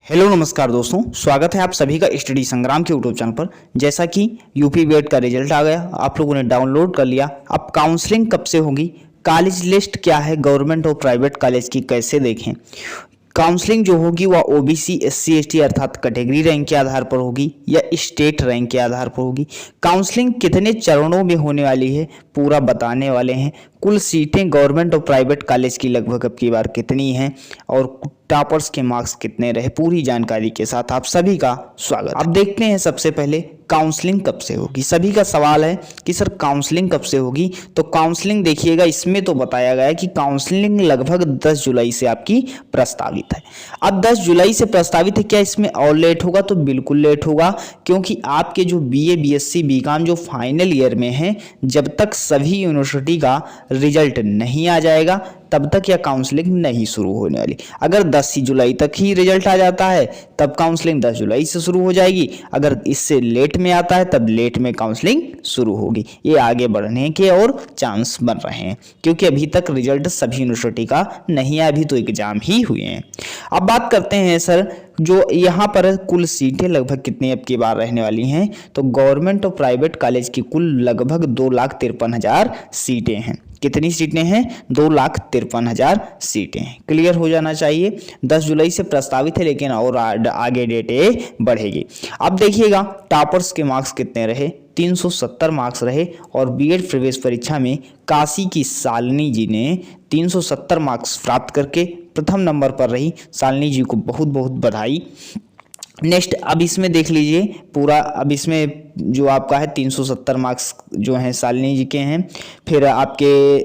Hello नमस्कार दोस्तों, स्वागत है आप सभी का स्टडी संग्राम के यूट्यूब चैनल पर। जैसा कि यूपी बीएड का रिजल्ट आ गया, आप लोगों ने डाउनलोड कर लिया। अब काउंसलिंग कब से होगी, कॉलेज लिस्ट क्या है, गवर्नमेंट और प्राइवेट कॉलेज की कैसे देखें। काउंसलिंग जो होगी वह ओबीसी एससी एसटी अर्थात कैटेगरी रैंक के आधार पर होगी या स्टेट रैंक के आधार पर होगी। काउंसलिंग कितने चरणों में होने वाली है पूरा बताने वाले हैं। कुल सीटें गवर्नमेंट और प्राइवेट कॉलेज की लगभग अब की बार कितनी हैं और टॉपर्स के मार्क्स कितने रहे, पूरी जानकारी के साथ आप सभी का स्वागत। अब देखते हैं सबसे पहले काउंसलिंग कब से होगी। सभी का सवाल है कि सर काउंसलिंग कब से होगी। तो काउंसलिंग देखिएगा, इसमें तो बताया गया है कि काउंसलिंग लगभग 10 जुलाई से आपकी प्रस्तावित है। अब 10 जुलाई से प्रस्तावित है, क्या इसमें और लेट होगा? तो बिल्कुल लेट होगा, क्योंकि आपके जो बीए बीएससी बीकॉम जो फाइनल ईयर में है, जब तक सभी यूनिवर्सिटी का रिजल्ट नहीं आ जाएगा तब तक यह काउंसलिंग नहीं शुरू होने वाली। अगर 10 जुलाई तक ही रिजल्ट आ जाता है तब काउंसलिंग 10 जुलाई से शुरू हो जाएगी। अगर इससे लेट में आता है तब लेट में काउंसलिंग शुरू होगी। ये आगे बढ़ने के और चांस बन रहे हैं, क्योंकि अभी तक रिजल्ट सभी यूनिवर्सिटी का नहीं आया, अभी तो एग्जाम ही हुए हैं। अब बात करते हैं सर, जो यहाँ पर कुल सीटें लगभग कितनी अब की बार रहने वाली हैं। तो गवर्नमेंट और प्राइवेट कॉलेज की कुल लगभग 2,53,000 सीटें हैं। कितनी सीटें हैं? 2,53,000 सीटें हैं। क्लियर हो जाना चाहिए। 10 जुलाई से प्रस्तावित है, लेकिन और आगे डेट बढ़ेगी। अब देखिएगा टॉपर्स के मार्क्स कितने रहे। 370 मार्क्स रहे और बीएड प्रवेश परीक्षा में काशी की शालिनी जी ने 370 मार्क्स प्राप्त करके प्रथम नंबर पर रही। शालिनी जी को बहुत बहुत बधाई। नेक्स्ट अब इसमें देख लीजिए पूरा, अब इसमें जो आपका है 370 मार्क्स जो हैं शालिनी जी के हैं। फिर आपके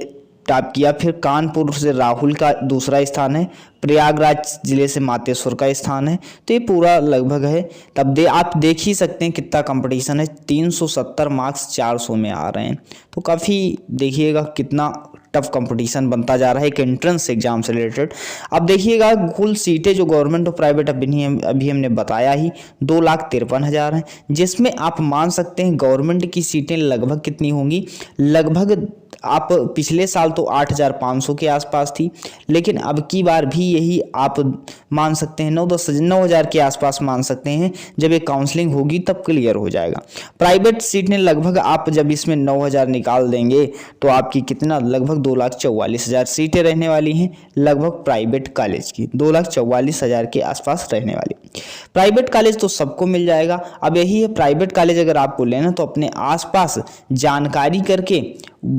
टॉप किया, फिर कानपुर से राहुल का दूसरा स्थान है, प्रयागराज जिले से मातेश्वर का स्थान है। तो ये पूरा लगभग है। तब आप देख ही सकते हैं कितना कंपटीशन है। 370 मार्क्स 400 में आ रहे हैं, तो काफ़ी देखिएगा कितना टफ कंपटीशन बनता जा रहा है एक एंट्रेंस एग्जाम से रिलेटेड। अब देखिएगा कुल सीटें जो गवर्नमेंट और प्राइवेट अभी हमने बताया ही 2,53,000 हैं, जिसमें आप मान सकते हैं गवर्नमेंट की सीटें लगभग कितनी होंगी। लगभग आप पिछले साल तो 8,500 के आसपास थी, लेकिन अब की बार भी यही आप मान सकते हैं 9,000 के आसपास मान सकते हैं। जब ये काउंसलिंग होगी तब क्लियर हो जाएगा। प्राइवेट सीट ने लगभग आप जब इसमें 9,000 निकाल देंगे तो आपकी कितना लगभग 2,44,000 सीटें रहने वाली हैं। लगभग प्राइवेट कॉलेज की 2,44,000 के आसपास रहने वाली। प्राइवेट कॉलेज तो सबको मिल जाएगा। अब यही है, प्राइवेट कॉलेज अगर आपको लेना तो अपने आसपास जानकारी करके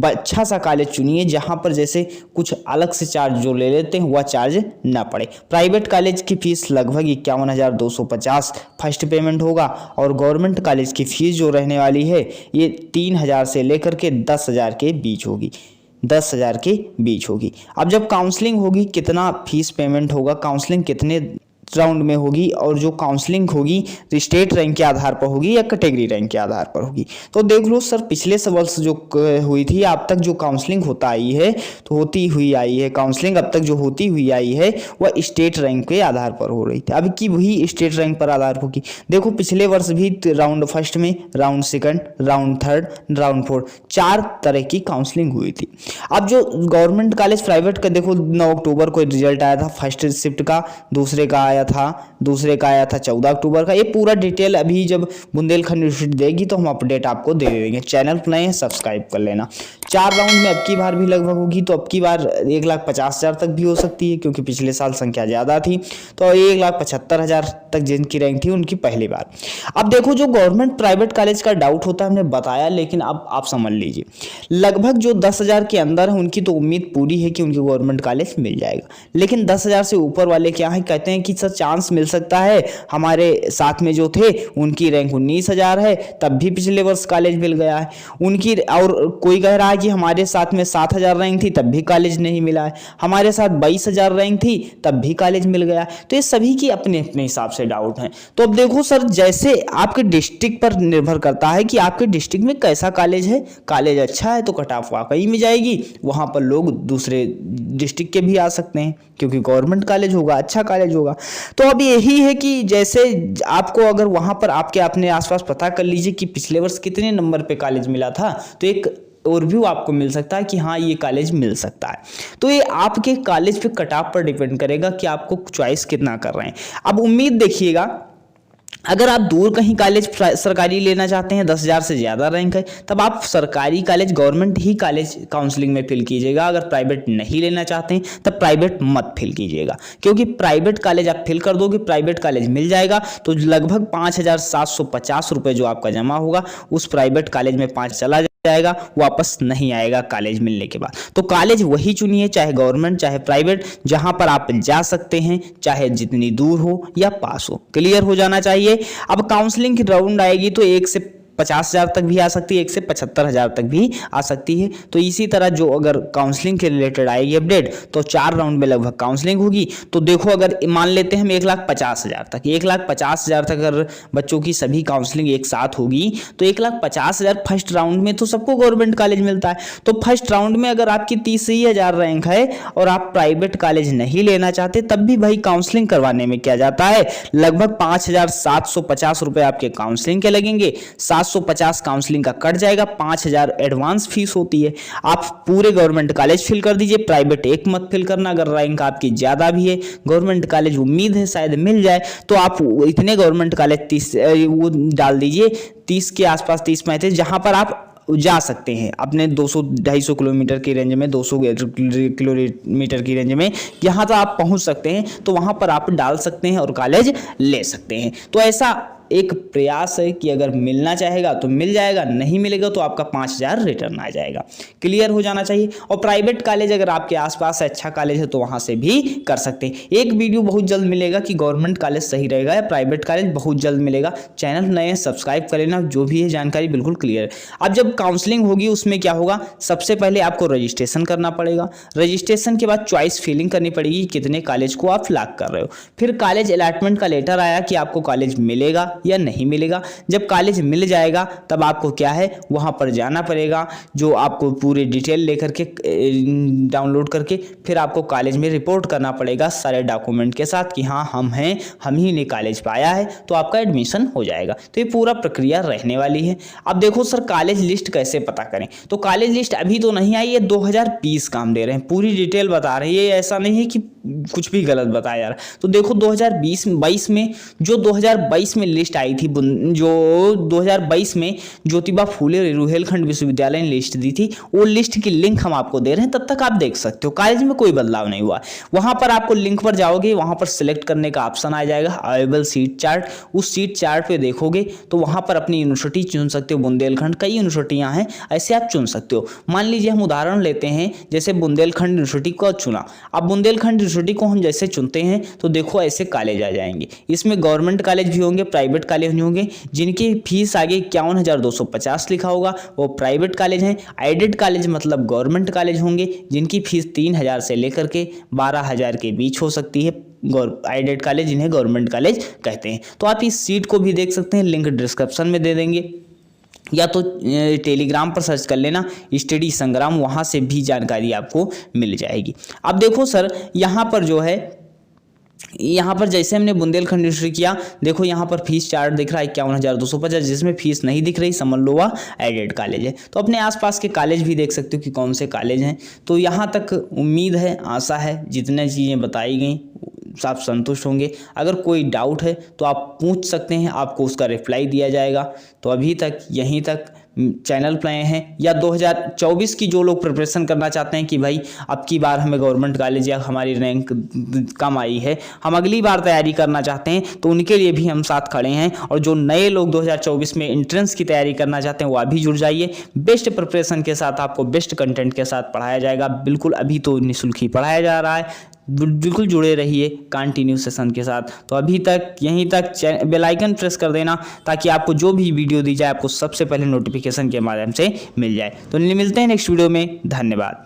अच्छा सा कॉलेज चुनिए, जहां पर जैसे कुछ अलग से चार्ज जो ले लेते हैं वह चार्ज ना पड़े। प्राइवेट कॉलेज की फीस लगभग 51,250 फर्स्ट पेमेंट होगा, और गवर्नमेंट कॉलेज की फीस जो रहने वाली है ये 3,000 से लेकर के 10,000 के बीच होगी। 10,000 के बीच होगी। अब जब काउंसलिंग होगी कितना फीस पेमेंट होगा, काउंसलिंग कितने राउंड में होगी, और जो काउंसलिंग होगी तो स्टेट रैंक के आधार पर होगी या कैटेगरी रैंक के आधार पर होगी। तो देख लो सर, पिछले वर्ष जो हुई थी अब तक जो काउंसलिंग होता आई है तो होती हुई आई है, काउंसलिंग अब तक जो होती हुई आई है वह स्टेट रैंक के आधार पर हो रही थी। अब की वही स्टेट रैंक पर आधार होगी। देखो पिछले वर्ष भी राउंड फर्स्ट में, round second, round third, round fourth, 4 तरह की काउंसलिंग हुई थी। अब जो गवर्नमेंट कॉलेज प्राइवेट का देखो 9 अक्टूबर को रिजल्ट आया था फर्स्ट शिफ्ट का, दूसरे का आया था 14 अक्टूबर का। ये पूरा डिटेल अभी जब बुंदेलखंड यूनिवर्सिटी देगी तो हम अपडेट आपको दे देंगे। चैनल पर नए हैं सब्सक्राइब कर लेना। 4 राउंड में अब की बार भी लगभग होगी, तो अब की बार 1,50,000 तक भी हो सकती है, क्योंकि पिछले साल संख्या ज़्यादा थी। तो 1,75,000 तक जिनकी रैंक थी उनकी पहली बार। अब देखो जो गवर्नमेंट प्राइवेट कॉलेज का डाउट होता है हमने बताया, लेकिन अब आप समझ लीजिए लगभग जो 10,000 के अंदर है उनकी तो उम्मीद पूरी है कि उनकी गवर्नमेंट कॉलेज मिल जाएगा। लेकिन 10,000 से ऊपर वाले क्या है, कहते हैं कि सर चांस मिल सकता है। हमारे साथ में जो थे उनकी रैंक 19,000 है, तब भी पिछले वर्ष कॉलेज मिल गया है उनकी। और कोई कह रहा है कि हमारे साथ में 7,000 रैंक थी तब भी कॉलेज नहीं मिला है, हमारे साथ 22,000 रैंक थी तब भी कॉलेज मिल गया। तो ये सभी की अपने अपने हिसाब से डाउट हैं। तो अब देखो सर, जैसे आपके डिस्ट्रिक्ट पर निर्भर करता है कि आपके डिस्ट्रिक्ट में कैसा कॉलेज है। कॉलेज अच्छा है तो कट ऑफ वाकई में जाएगी, वहां पर लोग दूसरे डिस्ट्रिक्ट के भी आ सकते हैं, क्योंकि गवर्नमेंट कॉलेज होगा, अच्छा कॉलेज होगा। तो अब यही है कि जैसे आपको अगर वहां पर आपके अपने आसपास पता कर लीजिए कि पिछले वर्ष कितने नंबर पे कॉलेज मिला था, तो एक ओवरव्यू आपको मिल सकता है कि हाँ ये कॉलेज मिल सकता है। तो ये आपके कॉलेज पे कट ऑफ पर डिपेंड करेगा कि आपको चॉइस कितना कर रहे हैं। अब उम्मीद देखिएगा, अगर आप दूर कहीं कॉलेज सरकारी लेना चाहते हैं, 10,000 से ज़्यादा रैंक है, तब आप सरकारी कॉलेज, गवर्नमेंट ही कॉलेज काउंसलिंग में फिल कीजिएगा। अगर प्राइवेट नहीं लेना चाहते हैं तब प्राइवेट मत फिल कीजिएगा, क्योंकि प्राइवेट कॉलेज आप फिल कर दोगे, प्राइवेट कॉलेज मिल जाएगा तो लगभग 5,750 रुपये जो आपका जमा होगा उस प्राइवेट कॉलेज में 5 चला जाएगा, वापस नहीं आएगा कॉलेज मिलने के बाद। तो कॉलेज वही चुनिए, चाहे गवर्नमेंट चाहे प्राइवेट, जहां पर आप जा सकते हैं, चाहे जितनी दूर हो या पास हो। क्लियर हो जाना चाहिए। अब काउंसलिंग की राउंड आएगी तो 1 से 50,000 तक भी आ सकती है, 1 से 75,000 तक भी आ सकती है। तो इसी तरह जो अगर काउंसलिंग के रिलेटेड आएगी अपडेट तो 4 राउंड में लगभग काउंसलिंग होगी। तो देखो, अगर मान लेते हैं हम 1,50,000 तक, 1,50,000 तक अगर बच्चों की सभी काउंसलिंग एक साथ होगी तो 1,50,000 फर्स्ट राउंड में तो सबको गवर्नमेंट कॉलेज मिलता है। तो फर्स्ट राउंड में अगर आपकी 30,000 रैंक है और आप प्राइवेट कॉलेज नहीं लेना चाहते, तब भी भाई काउंसलिंग करवाने में क्या जाता है, लगभग 5,750 रुपये आपके काउंसलिंग के लगेंगे। 750 काउंसलिंग का कट जाएगा, 5,000 एडवांस फीस होती है। आप पूरे गवर्नमेंट कॉलेज फिल कर दीजिए, प्राइवेट एक मत फिल करना। अगर रैंक आपकी ज्यादा भी है, गवर्नमेंट कॉलेज उम्मीद है शायद मिल जाए, तो आप इतने गवर्नमेंट कॉलेज 30 वो डाल दीजिए, 30 के आसपास, 30-35, जहां पर आप जा सकते हैं अपने 200-250 किलोमीटर की रेंज में, 200 किलोमीटर की रेंज में, यहाँ तो आप पहुंच सकते हैं, तो वहां पर आप डाल सकते हैं और कॉलेज ले सकते हैं। तो ऐसा एक प्रयास है कि अगर मिलना चाहेगा तो मिल जाएगा, नहीं मिलेगा तो आपका 5,000 रिटर्न आ जाएगा। क्लियर हो जाना चाहिए। और प्राइवेट कॉलेज अगर आपके आसपास अच्छा कॉलेज है तो वहां से भी कर सकते हैं। एक वीडियो बहुत जल्द मिलेगा कि गवर्नमेंट कॉलेज सही रहेगा या प्राइवेट कॉलेज, बहुत जल्द मिलेगा। चैनल नए सब्सक्राइब कर लेना, जो भी है जानकारी बिल्कुल क्लियर है। अब जब काउंसलिंग होगी उसमें क्या होगा, सबसे पहले आपको रजिस्ट्रेशन करना पड़ेगा। रजिस्ट्रेशन के बाद चॉइस फिलिंग करनी पड़ेगी, कितने कॉलेज को आप लॉक कर रहे हो। फिर कॉलेज अलॉटमेंट का लेटर आया कि आपको कॉलेज मिलेगा या नहीं मिलेगा। जब कॉलेज मिल जाएगा तब आपको क्या है, वहां पर जाना पड़ेगा, जो आपको पूरी डिटेल लेकर के डाउनलोड करके फिर आपको कॉलेज में रिपोर्ट करना पड़ेगा सारे डॉक्यूमेंट के साथ कि हाँ हम हैं, हम ही ने कॉलेज पाया है, तो आपका एडमिशन हो जाएगा। तो ये पूरा प्रक्रिया रहने वाली है। अब देखो सर, कॉलेज लिस्ट कैसे पता करें, तो कॉलेज लिस्ट अभी तो नहीं आई है, 2020 का हम दे रहे हैं, पूरी डिटेल बता रहे हैं, ये ऐसा नहीं है कि कुछ भी गलत बताया जा रहा है। तो देखो 2022 में जो 2022 में लिस्ट आई थी, जो 2022 में ज्योतिबा फूले रुहेलखंड विश्वविद्यालय ने लिस्ट दी थी, वो लिस्ट की लिंक हम आपको दे रहे हैं, तब तक आप देख सकते हो। कॉलेज में कोई बदलाव नहीं हुआ। वहां पर आपको लिंक पर जाओगे, वहां पर सिलेक्ट करने का ऑप्शन आ जाएगा, अवेलेबल सीट चार्ट। उस सीट चार्ट पे देखोगे तो वहां पर अपनी यूनिवर्सिटी चुन सकते हो। बुंदेलखंड, कई यूनिवर्सिटियां हैं, ऐसे आप चुन सकते हो। मान लीजिए हम उदाहरण लेते हैं, जैसे बुंदेलखंड यूनिवर्सिटी को चुना। अब बुंदेलखंड यूनिवर्सिटी को हम जैसे चुनते हैं तो देखो ऐसे कॉलेज आ जाएंगे। इसमें गवर्नमेंट कॉलेज भी होंगे, प्राइवेट कॉलेज भी होंगे, जिनकी फीस आगे 51,250 लिखा होगा, वो प्राइवेट कॉलेज हैं। एडेड कॉलेज मतलब गवर्नमेंट कॉलेज होंगे, जिनकी फीस 3,000 से लेकर के 12,000 के बीच हो सकती है। एडेड कॉलेज जिन्हें गवर्नमेंट कॉलेज कहते हैं। तो आप इस सीट को भी देख सकते हैं, लिंक डिस्क्रिप्शन में दे देंगे, या तो टेलीग्राम पर सर्च कर लेना स्टडी संग्राम, वहां से भी जानकारी आपको मिल जाएगी। अब देखो सर, यहाँ पर जो है, यहाँ पर जैसे हमने बुंदेलखंड यूनिवर्सिटी किया, देखो यहाँ पर फीस चार्ट दिख रहा है 51,250, जिसमें फीस नहीं दिख रही, समझ लो वह एडेड कॉलेज है। तो अपने आसपास के कॉलेज भी देख सकते हो कि कौन से कॉलेज हैं। तो यहाँ तक उम्मीद है, आशा है, जितने चीज़ें बताई गई आप संतुष्ट होंगे। अगर कोई डाउट है तो आप पूछ सकते हैं, आपको उसका रिप्लाई दिया जाएगा। तो अभी तक यहीं तक चैनल पे आए हैं, या 2024 की जो लोग प्रिपरेशन करना चाहते हैं कि भाई अब की बार हमें गवर्नमेंट कॉलेज या हमारी रैंक कम आई है, हम अगली बार तैयारी करना चाहते हैं, तो उनके लिए भी हम साथ खड़े हैं। और जो नए लोग 2024 में एंट्रेंस की तैयारी करना चाहते हैं वो अभी जुड़ जाइए। बेस्ट प्रिपरेशन के साथ आपको बेस्ट कंटेंट के साथ पढ़ाया जाएगा। बिल्कुल अभी तो निःशुल्क ही पढ़ाया जा रहा है, बिल्कुल जुड़े रहिए कंटिन्यू सेशन के साथ। तो अभी तक यहीं तक बेल आइकन प्रेस कर देना, ताकि आपको जो भी वीडियो दी जाए आपको सबसे पहले नोटिफिकेशन के माध्यम से मिल जाए। तो मिलते हैं नेक्स्ट वीडियो में। धन्यवाद।